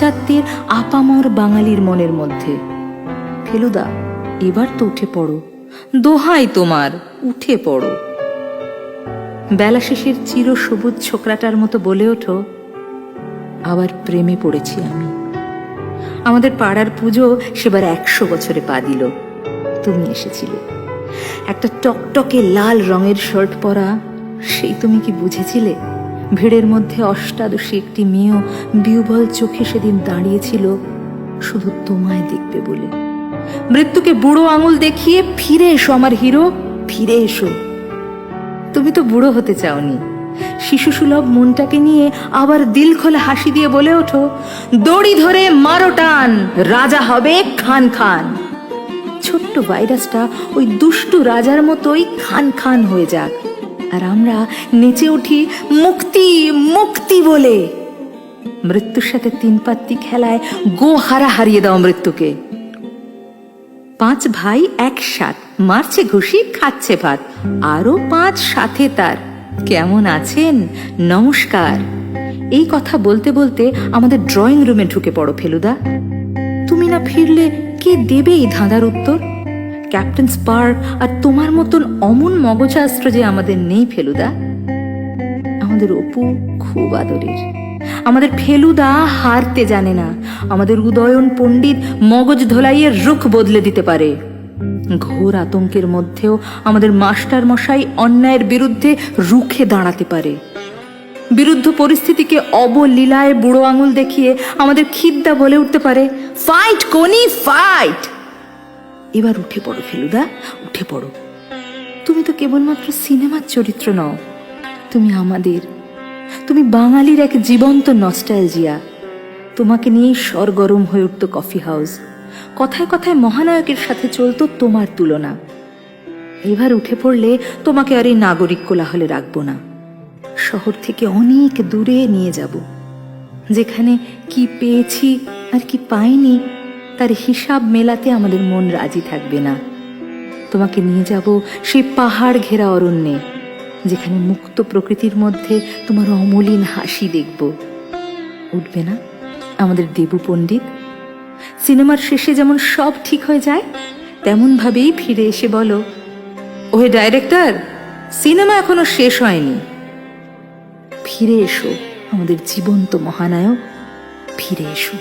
পাশ্চাত্যের আপামর বাঙালির মনের মধ্যে। ফেলুদা, এবার তো উঠে পড়ো, দোহাই তোমার, উঠে পড়ো। বেলা শেষের চিরসবুজ ছোকরাটার মতো বলে ওঠো, আবার প্রেমে পড়েছি আমি। আমাদের পাড়ার পুজো সেবার 100 বছরে পা দিল। তুমি এসেছিলে, একটা টকটকে লাল রঙের শার্ট পরা। সেই তুমি কি বুঝেছিলে ভিড়ের মধ্যে অষ্টাদশী একটি মেয়েও বিহ্বল চোখে সেদিন দাঁড়িয়েছিল শুধু তোমায় দেখবে বলে? মৃত্যুকে বুড়ো আঙুল দেখিয়ে, ফিরে এসো আমার হিরো, ফিরে এসো। তুমি তো বুড়ো হতে চাওনি। শিশু সুলভ মনটাকে নিয়ে আবার দিল খোলা হাসি দিয়ে বলে ওঠো, দড়ি ধরে মারো টান, রাজা হবে খান খান। ছোট্ট ভাইরাসটা ওই দুষ্টু রাজার মতোই খান খান হয়ে যাক, আর আমরা নেচে উঠি মুক্তি মুক্তি বলে। মৃত্যুর সাথে 3 পাত্তি খেলায় গো হারিয়ে দাও মৃত্যুকে। 5 ভাই একসাথ মারছে ঘুষি, খাচ্ছে ভাত, আরো 5 সাথে তার। কেমন আছেন, নমস্কার। এই কথা বলতে বলতে আমাদের ড্রয়িং রুমে ঢুকে পড়ো ফেলুদা। তুমি না ফিরলে কে দেবে এই ধাঁধার উত্তর? ক্যাপ্টেন স্পার্ক আর তোমার মতন অমন মগজাস্ত্র যে আমাদের নেই ফেলুদা। আমাদের অপু খুব আদরের। আমাদের ফেলুদা হারতে জানে না। আমাদের উদয়ন পণ্ডিত মগজ ধোলাইয়ের রুখ বদলে দিতে পারে। ঘোর আতঙ্কের মধ্যেও আমাদের মাস্টার মশাই অন্যায়ের বিরুদ্ধে রুখে দাঁড়াতে পারে। বিরুদ্ধ পরিস্থিতিকে অবলীলায় বুড়ো আঙুল দেখিয়ে আমাদের খিদ্দা বলে উঠতে পারে, ফাইট কোনি ফাইট। এবার উঠে পড়ো ফেলুদা, উঠে পড়ো। তুমি তো কেবলমাত্র সিনেমার চরিত্র নও, তুমি আমাদের, তুমি বাঙালির এক জীবন্ত নস্টালজিয়া। তোমাকে নিয়েই সরগরম হয়ে উঠত কফি হাউস, কথায় কথায় মহানায়কের সাথে চলতো তোমার তুলনা। এবার উঠে পড়লে তোমাকে আর এই নাগরিক কোলাহলে রাখবো না। শহর থেকে অনেক দূরে নিয়ে যাব, যেখানে কি পেয়েছি আর কি পাইনি তার হিসাব মেলাতে আমাদের মন রাজি থাকবে না। তোমাকে নিয়ে যাব সেই পাহাড় ঘেরা অরণ্যে, যেখানে মুক্ত প্রকৃতির মধ্যে তোমার অমলিন হাসি দেখব। উঠবে না আমাদের দেবু পণ্ডিত? সিনেমার শেষে যেমন সব ঠিক হয়ে যায়, তেমন ভাবেই ফিরে এসে বলো, ওহে ডাইরেক্টর, সিনেমা এখনো শেষ হয়নি। ফিরে এসো আমাদের জীবন্ত মহানায়ক, ফিরে এসো।